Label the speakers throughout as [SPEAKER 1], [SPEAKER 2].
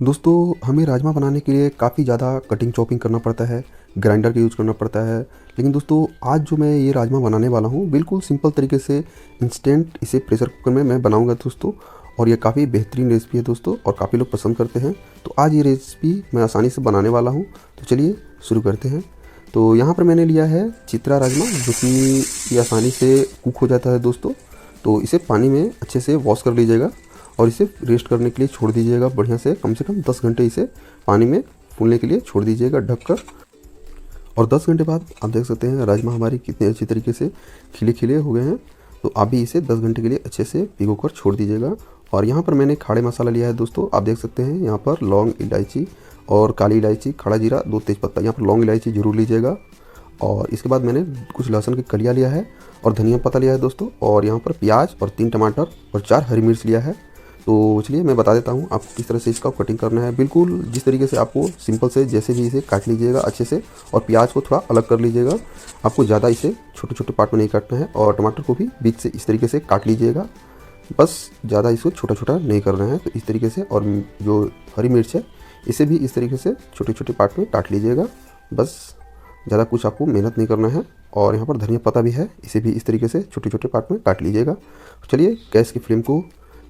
[SPEAKER 1] दोस्तों हमें राजमा बनाने के लिए काफ़ी ज़्यादा कटिंग चॉपिंग करना पड़ता है, ग्राइंडर का यूज़ करना पड़ता है। लेकिन दोस्तों आज जो मैं ये राजमा बनाने वाला हूँ बिल्कुल सिंपल तरीके से इंस्टेंट इसे प्रेशर कुकर में मैं बनाऊँगा दोस्तों। और ये काफ़ी बेहतरीन रेसिपी है दोस्तों और काफ़ी लोग पसंद करते हैं। तो आज ये रेसिपी मैं आसानी से बनाने वाला हूँ। तो चलिए शुरू करते हैं। तो यहाँ पर मैंने लिया है चित्रा राजमा, जो कि ये आसानी से कुक हो जाता है दोस्तों। तो इसे पानी में अच्छे से वॉश कर लीजिएगा और इसे रेस्ट करने के लिए छोड़ दीजिएगा बढ़िया से कम 10 घंटे इसे पानी में फूलने के लिए छोड़ दीजिएगा ढककर। और 10 घंटे बाद आप देख सकते हैं राजमा हमारी कितने अच्छी तरीके से खिले खिले हो गए हैं। तो आप भी इसे 10 घंटे के लिए अच्छे से भिगो कर छोड़ दीजिएगा। और यहाँ पर मैंने खड़े मसाला लिया है दोस्तों, आप देख सकते हैं यहाँ पर लौंग, इलायची और काली इलायची, खड़ा जीरा, 2 तेज़पत्ता। यहाँ पर लौंग इलायची ज़रूर लीजिएगा। और इसके बाद मैंने कुछ लहसुन की कलियाँ लिया है और धनिया पत्ता लिया है दोस्तों। और यहाँ पर प्याज और 3 टमाटर और 4 हरी मिर्च लिया है। तो चलिए मैं बता देता हूँ आपको किस तरह से इसका कटिंग करना है। बिल्कुल जिस तरीके से आपको सिंपल से जैसे भी इसे काट लीजिएगा अच्छे से। और प्याज को थोड़ा अलग कर लीजिएगा, आपको ज़्यादा इसे छोटे छोटे पार्ट में नहीं काटना है। और टमाटर को भी बीच से इस तरीके से काट लीजिएगा, बस ज़्यादा इसको छोटा छोटा नहीं करना है। तो इस तरीके से। और जो हरी मिर्च है इसे भी इस तरीके से छोटे छोटे पार्ट में काट लीजिएगा, बस ज़्यादा कुछ आपको मेहनत नहीं करना है। और यहाँ पर धनिया पत्ता भी है, इसे भी इस तरीके से छोटे छोटे पार्ट में काट लीजिएगा। चलिए गैस की फ्लेम को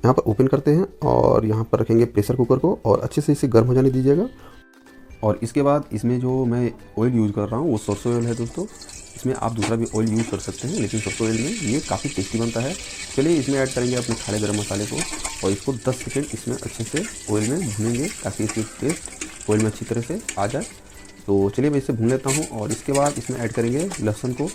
[SPEAKER 1] यहाँ पर ओपन करते हैं और यहाँ पर रखेंगे प्रेशर कुकर को और अच्छे से इसे गर्म हो जाने दीजिएगा। और इसके बाद इसमें जो मैं ऑयल यूज़ कर रहा हूँ वो सरसों ऑयल है दोस्तों। इसमें आप दूसरा भी ऑयल यूज़ कर सकते हैं, लेकिन सरसों ऑयल में ये काफ़ी टेस्टी बनता है। चलिए इसमें ऐड करेंगे अपने खड़े गरम मसाले को और इसको 10 सेकेंड इसमें अच्छे से ऑयल में भूनेंगे ताकि इसकी टेस्ट ऑयल में अच्छी तरह से आ जाए। तो चलिए मैं इसे भून लेता हूँ। और इसके बाद इसमें ऐड करेंगे लहसुन को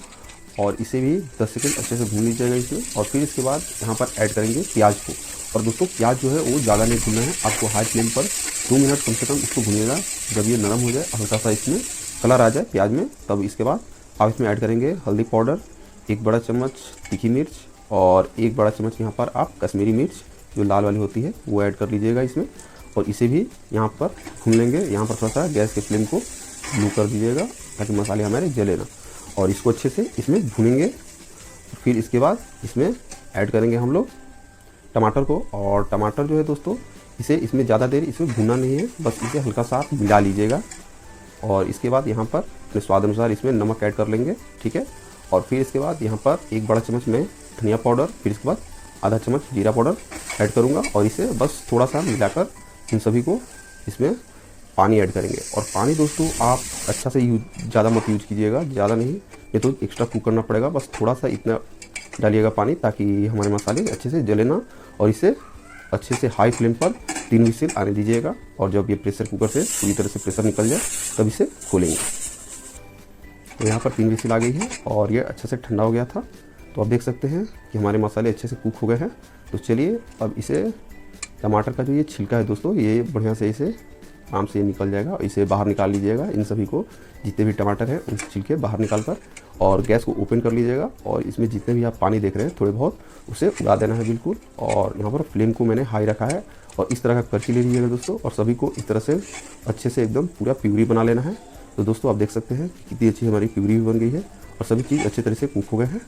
[SPEAKER 1] और इसे भी 10 सेकेंड अच्छे से भून लीजिएगा इसमें। और फिर इसके बाद यहाँ पर ऐड करेंगे प्याज को। और दोस्तों प्याज जो है वो ज़्यादा नहीं भूनना है, आपको हाई फ्लेम पर 2 मिनट कम से कम इसको भूनिएगा। जब ये नरम हो जाए, हल्का सा इसमें कलर आ जाए प्याज में, तब इसके बाद आप इसमें ऐड करेंगे हल्दी पाउडर, 1 बड़ा चम्मच तीखी मिर्च और 1 बड़ा चम्मच यहाँ पर आप कश्मीरी मिर्च जो लाल वाली होती है वो ऐड कर लीजिएगा इसमें। और इसे भी यहाँ पर भून लेंगे। यहाँ पर थोड़ा सा गैस के फ्लेम को स्लो कर दीजिएगा ताकि मसाले हमारे जले ना। और इसको अच्छे से इसमें भूनेंगे। फिर इसके बाद इसमें ऐड करेंगे हम लोग टमाटर को। और टमाटर जो है दोस्तों इसे इसमें ज़्यादा देर इसमें भूनना नहीं है, बस इसे हल्का सा आप मिला लीजिएगा। और इसके बाद यहाँ पर अपने स्वाद अनुसार इसमें नमक ऐड कर लेंगे, ठीक है। और फिर इसके बाद यहाँ पर 1 बड़ा चम्मच में धनिया पाउडर, फिर इसके बाद आधा चम्मच जीरा पाउडर ऐड करूँगा। और इसे बस थोड़ा सा मिलाकर इन सभी को इसमें पानी ऐड करेंगे। और पानी दोस्तों आप अच्छा से ज़्यादा मत यूज कीजिएगा, ज़्यादा नहीं, ये तो एक्स्ट्रा कुक करना पड़ेगा। बस थोड़ा सा इतना डालिएगा पानी ताकि हमारे मसाले अच्छे से जले ना। और इसे अच्छे से हाई फ्लेम पर 3 विसिल आने दीजिएगा। और जब ये प्रेशर कुकर से पूरी तरह से प्रेशर निकल जाए तब इसे खोलेंगे। तो यहाँ पर 3 विसिल आ गई है और ये अच्छे से ठंडा हो गया था। तो आप देख सकते हैं कि हमारे मसाले अच्छे से कुक हो गए हैं। तो चलिए अब इसे टमाटर का जो ये छिलका है दोस्तों, ये बढ़िया से इसे आराम से निकल जाएगा। इसे बाहर निकाल लीजिएगा, इन सभी को जितने भी टमाटर हैं उन छिलके बाहर निकाल कर। और गैस को ओपन कर लीजिएगा और इसमें जितने भी आप पानी देख रहे हैं थोड़े बहुत उसे उड़ा देना है बिल्कुल। और यहाँ पर फ्लेम को मैंने हाई रखा है। और इस तरह का करछी ले लीजिएगा दोस्तों और सभी को इस तरह से अच्छे से एकदम पूरा प्यूरी बना लेना है। तो दोस्तों आप देख सकते हैं कितनी अच्छी हमारी प्यूरी भी बन गई है और सभी चीज़ अच्छी तरह से कुक हो गए हैं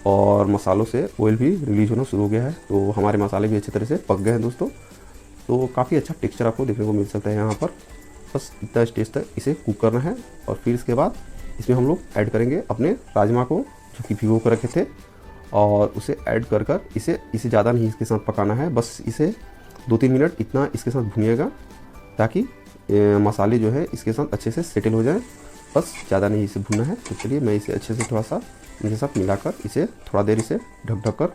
[SPEAKER 1] और मसालों से ऑयल भी रिलीज होना शुरू हो गया है। तो हमारे मसाले भी अच्छी तरह से पक गए हैं दोस्तों। तो काफ़ी अच्छा टेक्सचर आपको देखने को मिल सकता है यहाँ पर। बस इतना स्टेज तक इसे कुक करना है। और फिर इसके बाद इसमें हम लोग ऐड करेंगे अपने राजमा को जो कि भिगो कर रखे थे। और उसे ऐड कर कर इसे ज़्यादा नहीं इसके साथ पकाना है, बस इसे 2-3 मिनट इतना इसके साथ भूनिएगा ताकि मसाले जो है इसके साथ अच्छे से सेटल हो जाए। बस ज़्यादा नहीं इसे भूनना है। तो चलिए मैं इसे अच्छे से थोड़ा सा इनके साथ मिलाकर इसे थोड़ा देर इसे ढक ढक कर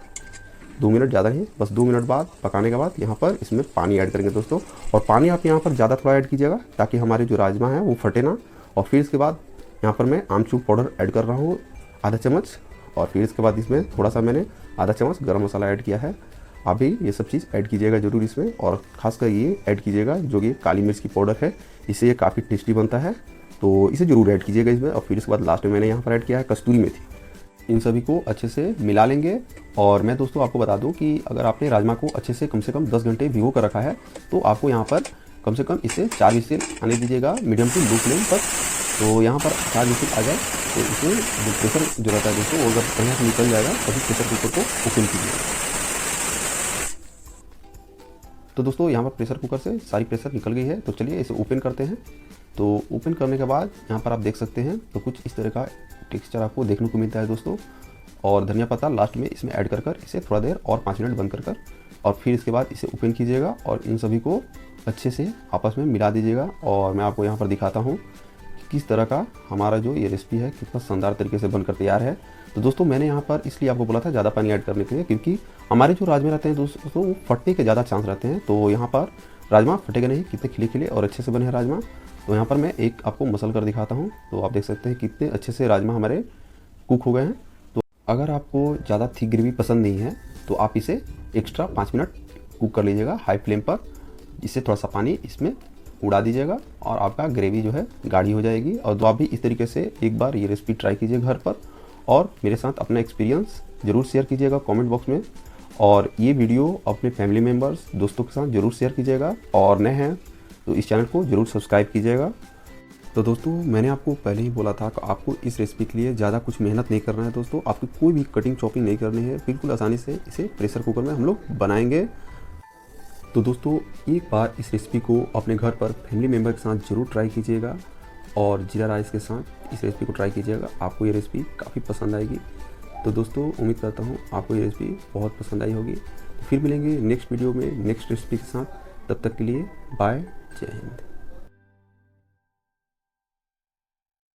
[SPEAKER 1] 2 मिनट, ज़्यादा नहीं, बस 2 मिनट बाद पकाने के बाद यहाँ पर इसमें पानी ऐड करेंगे दोस्तों। और पानी आप यहाँ पर ज़्यादा थोड़ा ऐड कीजिएगा ताकि हमारे जो राजमा है वो फटे ना। और फिर इसके बाद यहाँ पर मैं आमचूर पाउडर ऐड कर रहा हूँ आधा चम्मच। और फिर इसके बाद इसमें थोड़ा सा मैंने आधा चम्मच गरम मसाला ऐड किया है। आप भी ये सब चीज़ ऐड कीजिएगा ज़रूर इसमें। और ख़ासकर ये ऐड कीजिएगा जो कि काली मिर्च की पाउडर है, इससे ये काफ़ी टेस्टी बनता है। तो इसे ज़रूर ऐड कीजिएगा इसमें। और फिर इसके बाद लास्ट में मैंने यहाँ पर ऐड किया है कस्तूरी मेथी। इन सभी को अच्छे से मिला लेंगे। और मैं दोस्तों आपको बता दूं कि अगर आपने राजमा को अच्छे से कम 10 घंटे भिगो कर रखा है तो आपको यहाँ पर कम से कम इसे 4 विसिल आने दीजिएगा मीडियम टू लो फ्लेम पर। तो यहाँ पर 4 विसिल आ जाए तो इसे जो प्रेशर जो रहता है दोस्तों वो अगर बढ़िया से निकल जाएगा तभी प्रेशर कुकर को ओपन कीजिएगा। तो दोस्तों यहाँ पर प्रेशर कुकर से सारी प्रेशर निकल गई है। तो चलिए इसे ओपन करते हैं। तो ओपन करने के बाद यहाँ पर आप देख सकते हैं तो कुछ इस तरह का टेक्सचर आपको देखने को मिलता है दोस्तों। और धनिया पत्ता लास्ट में इसमें ऐड कर इसे थोड़ा देर और 5 मिनट बंद कर और फिर इसके बाद इसे ओपन कीजिएगा और इन सभी को अच्छे से आपस में मिला दीजिएगा। और मैं आपको यहाँ पर दिखाता हूँ किस तरह का हमारा जो ये रेसिपी है कितना शानदार तरीके से बनकर तैयार है। तो दोस्तों मैंने यहाँ पर इसलिए आपको बोला था ज़्यादा पानी ऐड करने के लिए, क्योंकि हमारे जो राजमा रहते हैं दोस्तों वो फटने के ज़्यादा चांस रहते हैं। तो यहाँ पर राजमा फटेगा नहीं, कितने खिले खिले और अच्छे से बने हैं राजमा। तो यहाँ पर मैं एक आपको मसल कर दिखाता हूँ। तो आप देख सकते हैं कितने अच्छे से राजमा हमारे कुक हो गए हैं। तो अगर आपको ज़्यादा थिक ग्रेवी पसंद नहीं है तो आप इसे एक्स्ट्रा 5 मिनट कुक कर लीजिएगा हाई फ्लेम पर। इससे थोड़ा सा पानी इसमें उड़ा दीजिएगा और आपका ग्रेवी जो है गाढ़ी हो जाएगी। और तो आप भी इस तरीके से एक बार ये रेसिपी ट्राई कीजिए घर पर और मेरे साथ अपना एक्सपीरियंस ज़रूर शेयर कीजिएगा कमेंट बॉक्स में। और ये वीडियो अपने फैमिली मेम्बर्स दोस्तों के साथ ज़रूर शेयर कीजिएगा और नए हैं तो इस चैनल को ज़रूर सब्सक्राइब कीजिएगा। तो दोस्तों मैंने आपको पहले ही बोला था कि आपको इस रेसिपी के लिए ज़्यादा कुछ मेहनत नहीं करना है दोस्तों। आपको कोई भी कटिंग चॉपिंग नहीं करनी है, बिल्कुल आसानी से इसे प्रेशर कुकर में हम लोग बनाएंगे। तो दोस्तों एक बार इस रेसिपी को अपने घर पर फैमिली मेम्बर के साथ ज़रूर ट्राई कीजिएगा और जीरा राइस के साथ इस रेसिपी को ट्राई कीजिएगा। आपको ये रेसिपी काफ़ी पसंद आएगी। तो दोस्तों उम्मीद करता हूँ आपको ये रेसिपी बहुत पसंद आई होगी। तो फिर मिलेंगे नेक्स्ट वीडियो में नेक्स्ट रेसिपी के साथ। तब तक के लिए बाय, जय हिंद।